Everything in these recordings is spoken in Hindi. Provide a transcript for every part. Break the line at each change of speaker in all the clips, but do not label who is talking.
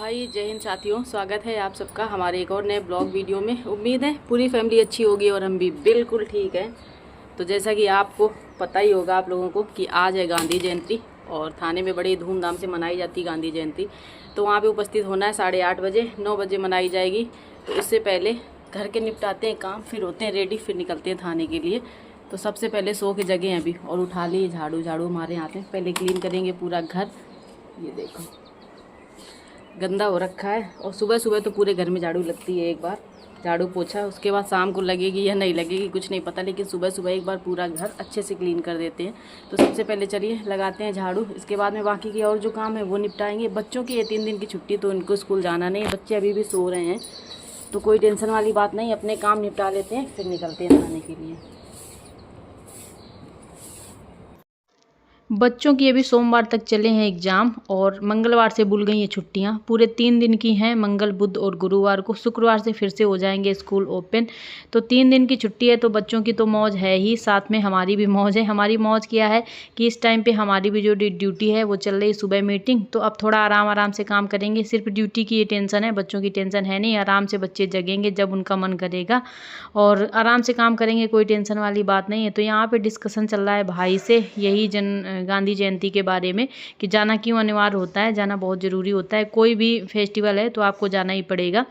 हाय जय हिंद साथियों, स्वागत है आप सबका हमारे एक और नए ब्लॉग वीडियो में। उम्मीद है पूरी फैमिली अच्छी होगी और हम भी बिल्कुल ठीक हैं। तो जैसा कि आपको पता ही होगा आप लोगों को कि आज है गांधी जयंती और थाने में बड़ी धूमधाम से मनाई जाती है गांधी जयंती। तो वहाँ पे उपस्थित होना है 8:30 बजे, 9 बजे मनाई जाएगी। तो इससे पहले घर के निपटाते हैं काम, फिर होते हैं रेडी, फिर निकलते हैं थाने के लिए। तो सबसे पहले सो के जगह हैं अभी और उठा लिए झाड़ू हमारे हाथ में। पहले क्लीन करेंगे पूरा घर, ये देखो गंदा हो रखा है। और सुबह सुबह तो पूरे घर में झाड़ू लगती है, एक बार झाड़ू पोछा, उसके बाद शाम को लगेगी या नहीं लगेगी कुछ नहीं पता, लेकिन सुबह सुबह एक बार पूरा घर अच्छे से क्लीन कर देते हैं। तो सबसे पहले चलिए लगाते हैं झाड़ू, इसके बाद में बाकी की और जो काम है वो निपटाएंगे। बच्चों की ये 3 दिन की छुट्टी, तो इनको स्कूल जाना नहीं है, बच्चे अभी भी सो रहे हैं, तो कोई टेंशन वाली बात नहीं। अपने काम निपटा लेते हैं फिर निकलते हैं नहाने के लिए। बच्चों की अभी सोमवार तक चले हैं एग्ज़ाम और मंगलवार से भूल गई हैं छुट्टियां। पूरे 3 दिन की हैं, मंगल बुध और गुरुवार को। शुक्रवार से फिर से हो जाएंगे स्कूल ओपन। तो 3 दिन की छुट्टी है, तो बच्चों की तो मौज है ही, साथ में हमारी भी मौज है। हमारी मौज क्या है कि इस टाइम पे हमारी भी जो ड्यूटी है वो चल रही, सुबह मीटिंग। तो अब थोड़ा आराम से काम करेंगे। सिर्फ ड्यूटी की ये टेंशन है, बच्चों की टेंशन है नहीं। आराम से बच्चे जगेंगे जब उनका मन करेगा और आराम से काम करेंगे, कोई टेंशन वाली बात नहीं है। तो यहाँ पे डिस्कशन चल रहा है भाई से यही गांधी जयंती के बारे में कि जाना क्यों अनिवार्य होता है। जाना बहुत ज़रूरी होता है, कोई भी फेस्टिवल है तो आपको जाना ही पड़ेगा।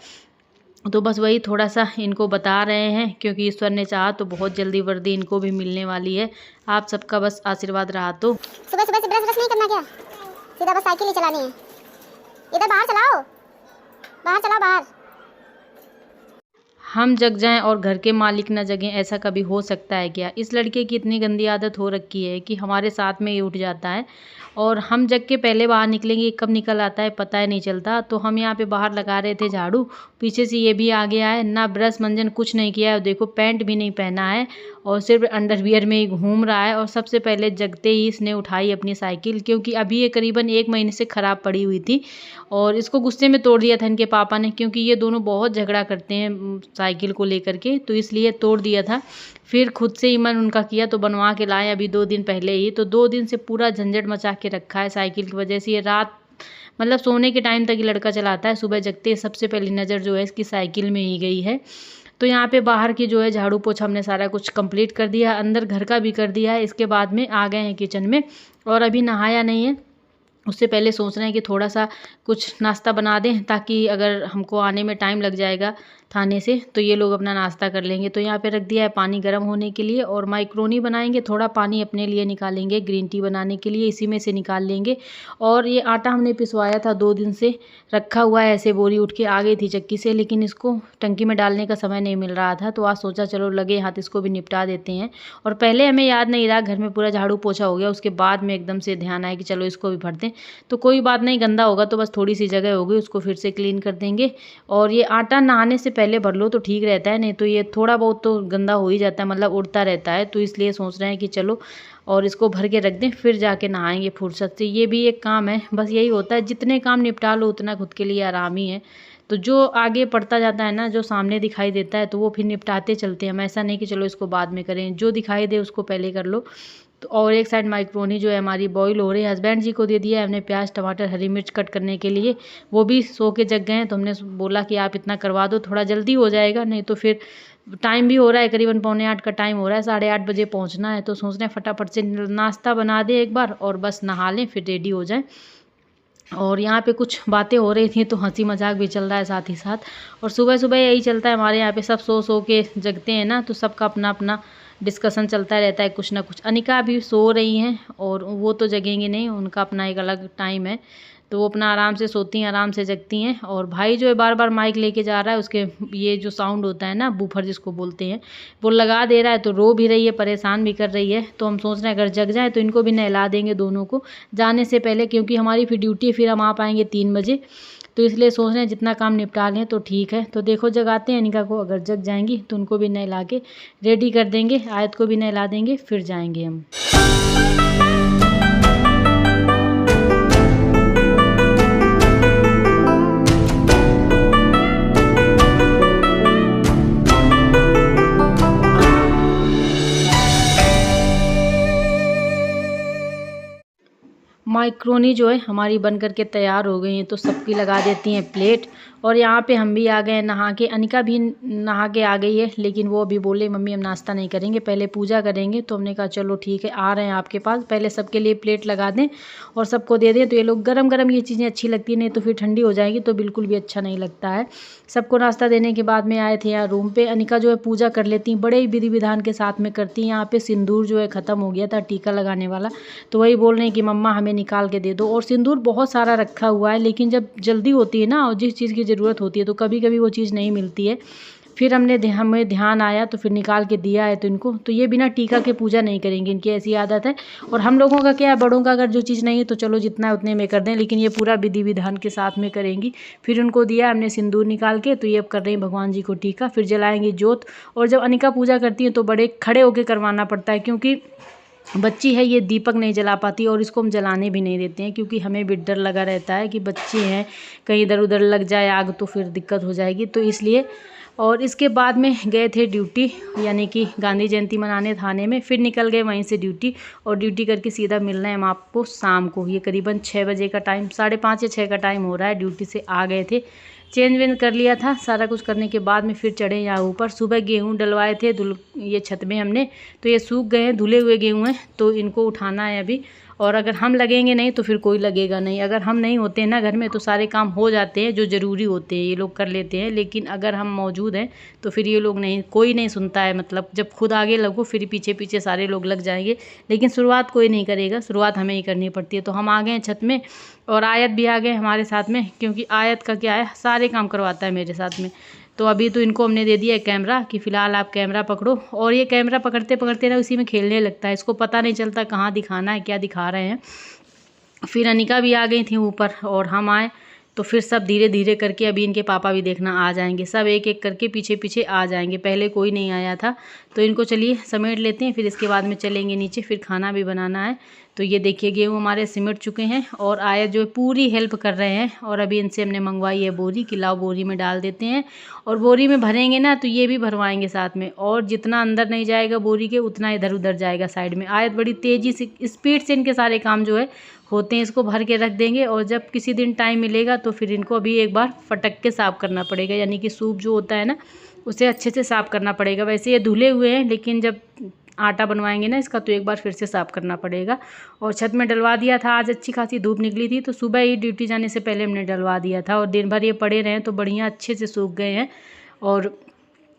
तो बस वही थोड़ा सा इनको बता रहे हैं, क्योंकि ईश्वर ने चाहा तो बहुत जल्दी वर्दी इनको भी मिलने वाली है। आप सबका बस आशीर्वाद रहा तो।
सुबह सुबह से ब्रश नहीं करना क्या, सीधा बस साइकिल ही चलानी है। इधर बाहर चलाओ, बाहर चलाओ बाहर।
हम जग जाएं और घर के मालिक न जगें, ऐसा कभी हो सकता है क्या? इस लड़के की इतनी गंदी आदत हो रखी है कि हमारे साथ में ये उठ जाता है और हम जग के पहले बाहर निकलेंगे, कब निकल आता है पता ही नहीं चलता। तो हम यहाँ पे बाहर लगा रहे थे झाड़ू, पीछे से ये भी आ गया है, ना ब्रश मंजन कुछ नहीं किया है। देखो पैंट भी नहीं पहना है और सिर्फ अंडरवियर में ही घूम रहा है। और सबसे पहले जगते ही इसने उठाई अपनी साइकिल, क्योंकि अभी ये करीबन 1 महीने से ख़राब पड़ी हुई थी और इसको गुस्से में तोड़ दिया था इनके पापा ने, क्योंकि ये दोनों बहुत झगड़ा करते हैं साइकिल को लेकर के, तो इसलिए तोड़ दिया था। फिर खुद से ही मन उनका किया तो बनवा के लाए अभी 2 दिन पहले ही। तो 2 दिन से पूरा झंझट मचा के रखा है साइकिल की वजह से। ये रात मतलब सोने के टाइम तक ये लड़का चलाता है, सुबह जगते सबसे पहली नज़र जो है इसकी साइकिल में ही गई है। तो यहाँ पे बाहर की जो है झाड़ू पोछा हमने सारा कुछ कंप्लीट कर दिया, अंदर घर का भी कर दिया है। इसके बाद में आ गए हैं किचन में और अभी नहाया नहीं है। उससे पहले सोच रहे हैं कि थोड़ा सा कुछ नाश्ता बना दें, ताकि अगर हमको आने में टाइम लग जाएगा थाने से तो ये लोग अपना नाश्ता कर लेंगे। तो यहाँ पे रख दिया है पानी गर्म होने के लिए और माइक्रोनी बनाएंगे। थोड़ा पानी अपने लिए निकालेंगे ग्रीन टी बनाने के लिए, इसी में से निकाल लेंगे। और ये आटा हमने पिसवाया था, 2 दिन से रखा हुआ है, ऐसे बोरी उठ के आ गई थी चक्की से, लेकिन इसको टंकी में डालने का समय नहीं मिल रहा था। तो आज सोचा चलो लगे हाथ इसको भी निपटा देते हैं। और पहले हमें याद नहीं रहा, घर में पूरा झाड़ू पोछा हो गया, उसके बाद में एकदम से ध्यान आया कि चलो इसको भी भर दें। तो कोई बात नहीं, गंदा होगा तो बस थोड़ी सी जगह होगी, उसको फिर से क्लीन कर देंगे। और ये आटा नहाने से पहले भर लो तो ठीक रहता है, नहीं तो ये थोड़ा बहुत तो गंदा हो ही जाता है, मतलब उड़ता रहता है। तो इसलिए सोच रहे हैं कि चलो और इसको भर के रख दें, फिर जाके नहाएंगे फुर्सत से। ये भी एक काम है, बस यही होता है, जितने काम निपटा लो उतना खुद के लिए आराम ही है। तो जो आगे पड़ता जाता है ना, जो सामने दिखाई देता है तो वो फिर निपटाते चलते हैं हम। ऐसा नहीं कि चलो इसको बाद में करें, जो दिखाई दे उसको पहले कर लो। तो और एक साइड माइक्रोनी जो है हमारी बॉईल हो रही है। हस्बैंड जी को दे दिया है हमने प्याज टमाटर हरी मिर्च कट करने के लिए, वो भी सो के जग गए हैं। तो हमने बोला कि आप इतना करवा दो, थोड़ा जल्दी हो जाएगा, नहीं तो फिर टाइम भी हो रहा है, करीबन 7:45 का टाइम हो रहा है, 8:30 बजे पहुंचना है। तो सोच रहे हैं फटाफट से नाश्ता बना दें एक बार और बस नहा लें, फिर रेडी हो जाएं। और यहाँ पे कुछ बातें हो रही थी तो हंसी मजाक भी चल रहा है साथ ही साथ। और सुबह सुबह यही चलता है हमारे यहाँ पे, सब सो के जगते हैं ना, तो सबका अपना अपना डिस्कशन चलता रहता है कुछ ना कुछ। अनिका अभी सो रही हैं और वो तो जगेंगे नहीं, उनका अपना एक अलग टाइम है, तो वो अपना आराम से सोती हैं, आराम से जगती हैं। और भाई जो है बार बार माइक लेके जा रहा है, उसके ये जो साउंड होता है ना, बूफर जिसको बोलते हैं, वो लगा दे रहा है, तो रो भी रही है, परेशान भी कर रही है। तो हम सोच रहे हैं अगर जग जाए तो इनको भी नहला देंगे दोनों को जाने से पहले, क्योंकि हमारी फिर ड्यूटी, फिर हम आ पाएंगे 3 बजे। तो इसलिए सोच रहे हैं जितना काम निपटा लें तो ठीक है। तो देखो जगाते हैं अनिका को, अगर जग जाएंगी तो उनको भी नहला के रेडी कर देंगे, आयत को भी नहला देंगे, फिर जाएंगे हम। माइक्रोनी जो है हमारी बन करके तैयार हो गई हैं, तो सबकी लगा देती हैं प्लेट। और यहाँ पे हम भी आ गए नहा के, अनिका भी नहा के आ गई है, लेकिन वो अभी बोले मम्मी हम नाश्ता नहीं करेंगे, पहले पूजा करेंगे। तो हमने कहा चलो ठीक है, आ रहे हैं आपके पास, पहले सबके लिए प्लेट लगा दें और सबको दे दें। तो ये लोग गरम गरम ये चीज़ें अच्छी लगती हैं, नहीं तो फिर ठंडी हो जाएगी तो बिल्कुल भी अच्छा नहीं लगता है। सबको नाश्ता देने के बाद में आए थे यहाँ रूम पे। अनिका जो है पूजा कर लेती हैं, बड़े ही विधि विधान के साथ में करती हैं। यहाँ पे सिंदूर जो है ख़त्म हो गया था टीका लगाने वाला, तो वही बोल रहे हैं कि मम्मा हमें निकाल के दे दो। और सिंदूर बहुत सारा रखा हुआ है, लेकिन जब जल्दी होती है ना और जिस चीज़ की ज़रूरत होती है तो कभी कभी वो चीज़ नहीं मिलती है। फिर हमें ध्यान आया तो फिर निकाल के दिया है। तो इनको तो ये बिना टीका के पूजा नहीं करेंगे, इनकी ऐसी आदत है। और हम लोगों का क्या है, बड़ों का अगर जो चीज़ नहीं है तो चलो जितना है उतने में कर दें, लेकिन ये पूरा विधि विधान के साथ में करेंगी। फिर उनको दिया हमने सिंदूर निकाल के, तो ये अब कर रही हैं भगवान जी को टीका। फिर जलाएंगे जोत। और जब अनिका पूजा करती है तो बड़े खड़े होकर करवाना पड़ता है, क्योंकि बच्ची है ये दीपक नहीं जला पाती और इसको हम जलाने भी नहीं देते हैं, क्योंकि हमें भी डर लगा रहता है कि बच्ची हैं कहीं इधर उधर लग जाए आग तो फिर दिक्कत हो जाएगी, तो इसलिए। और इसके बाद में गए थे ड्यूटी, यानी कि गांधी जयंती मनाने थाने में। फिर निकल गए वहीं से ड्यूटी, और ड्यूटी करके सीधा मिल रहे हैं हम आपको शाम को। ये करीबन 6 बजे का टाइम, 5:30 या 6 का टाइम हो रहा है। ड्यूटी से आ गए थे, चेंज वेंज कर लिया था, सारा कुछ करने के बाद में फिर चढ़े यहाँ ऊपर। सुबह गेहूँ डलवाए थे ये छत में हमने, तो ये सूख गए हैं, धुले हुए गेहूँ हैं, तो इनको उठाना है अभी। और अगर हम लगेंगे नहीं तो फिर कोई लगेगा नहीं। अगर हम नहीं होते हैं ना घर में तो सारे काम हो जाते हैं जो ज़रूरी होते हैं, ये लोग कर लेते हैं। लेकिन अगर हम मौजूद हैं तो फिर ये लोग नहीं, कोई नहीं सुनता है। मतलब जब खुद आगे लगो फिर पीछे पीछे सारे लोग लग जाएंगे, लेकिन शुरुआत कोई नहीं करेगा, शुरुआत हमें ही करनी पड़ती है। तो हम आ गए हैं छत में, और आयत भी आ गए हमारे साथ में, क्योंकि आयत का क्या है, सारे काम करवाता है मेरे साथ में। तो अभी तो इनको हमने दे दिया है कैमरा कि फ़िलहाल आप कैमरा पकड़ो, और ये कैमरा पकड़ते पकड़ते ना उसी में खेलने लगता है, इसको पता नहीं चलता कहाँ दिखाना है, क्या दिखा रहे हैं। फिर अनिका भी आ गई थी ऊपर और हम आए, तो फिर सब धीरे धीरे करके अभी इनके पापा भी देखना आ जाएंगे, सब एक एक करके पीछे पीछे आ जाएंगे। पहले कोई नहीं आया था, तो इनको चलिए समेट लेते हैं, फिर इसके बाद में चलेंगे नीचे, फिर खाना भी बनाना है। तो ये देखिए गेहूँ हमारे सिमट चुके हैं, और आया जो पूरी हेल्प कर रहे हैं। और अभी इनसे हमने मंगवाई है बोरी कि लाओ बोरी में डाल देते हैं, और बोरी में भरेंगे ना तो ये भी भरवाएंगे साथ में। और जितना अंदर नहीं जाएगा बोरी के उतना इधर उधर जाएगा साइड में। आयत बड़ी तेज़ी से स्पीड से इनके सारे काम जो है होते हैं, इसको भर के रख देंगे। और जब किसी दिन टाइम मिलेगा तो फिर इनको अभी एक बार फटक के साफ़ करना पड़ेगा, यानी कि सूप जो होता है ना उसे अच्छे से साफ़ करना पड़ेगा। वैसे ये धुले हुए हैं, लेकिन जब आटा बनवाएंगे ना इसका तो एक बार फिर से साफ़ करना पड़ेगा। और छत में डलवा दिया था, आज अच्छी खासी धूप निकली थी तो सुबह ही ड्यूटी जाने से पहले हमने डलवा दिया था, और दिन भर ये पड़े रहे तो बढ़िया अच्छे से सूख गए हैं। और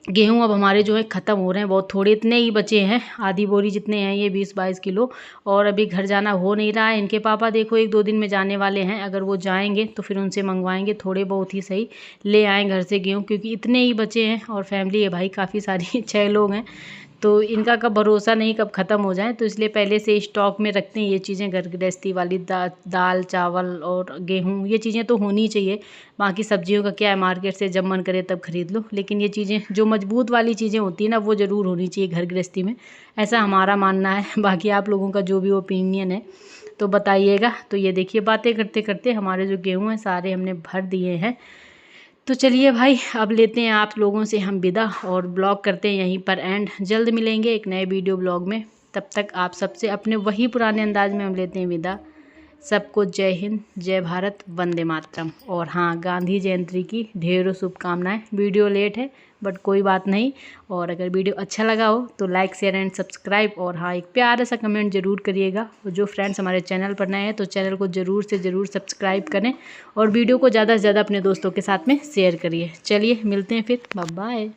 गेहूँ अब हमारे जो है ख़त्म हो रहे हैं, बहुत थोड़े इतने ही बचे हैं, आधी बोरी जितने हैं ये 20-22 किलो। और अभी घर जाना हो नहीं रहा है। इनके पापा देखो 1-2 दिन में जाने वाले हैं, अगर वो जाएंगे तो फिर उनसे मंगवाएंगे, थोड़े बहुत ही सही ले आएँ घर से गेहूँ, क्योंकि इतने ही बचे हैं। और फैमिली है भाई काफ़ी सारी 6 लोग हैं, तो इनका कब भरोसा नहीं कब ख़त्म हो जाए, तो इसलिए पहले से स्टॉक में रखते हैं ये चीज़ें। घर गृहस्थी वाली दाल चावल और गेहूँ ये चीज़ें तो होनी चाहिए। बाकी सब्जियों का क्या है, मार्केट से जब मन करे तब खरीद लो, लेकिन ये चीज़ें जो मजबूत वाली चीज़ें होती है ना वो ज़रूर होनी चाहिए घर गृहस्थी में, ऐसा हमारा मानना है। बाकी आप लोगों का जो भी ओपिनियन है तो बताइएगा। तो ये देखिए बातें करते करते हमारे जो गेहूँ हैं सारे हमने भर दिए हैं। तो चलिए भाई अब लेते हैं आप लोगों से हम विदा, और ब्लॉग करते हैं यहीं पर एंड। जल्द मिलेंगे एक नए वीडियो ब्लॉग में, तब तक आप सबसे अपने वही पुराने अंदाज में हम लेते हैं विदा। सबको जय हिंद, जय भारत, वंदे मातरम। और हाँ, गांधी जयंती की ढेरों शुभकामनाएं। वीडियो लेट है बट कोई बात नहीं, और अगर वीडियो अच्छा लगा हो तो लाइक शेयर एंड सब्सक्राइब, और हाँ एक प्यारा सा कमेंट ज़रूर करिएगा। और जो फ्रेंड्स हमारे चैनल पर नए हैं तो चैनल को ज़रूर से ज़रूर सब्सक्राइब करें, और वीडियो को ज़्यादा से ज़्यादा अपने दोस्तों के साथ में शेयर करिए। चलिए मिलते हैं फिर, बाय बाय।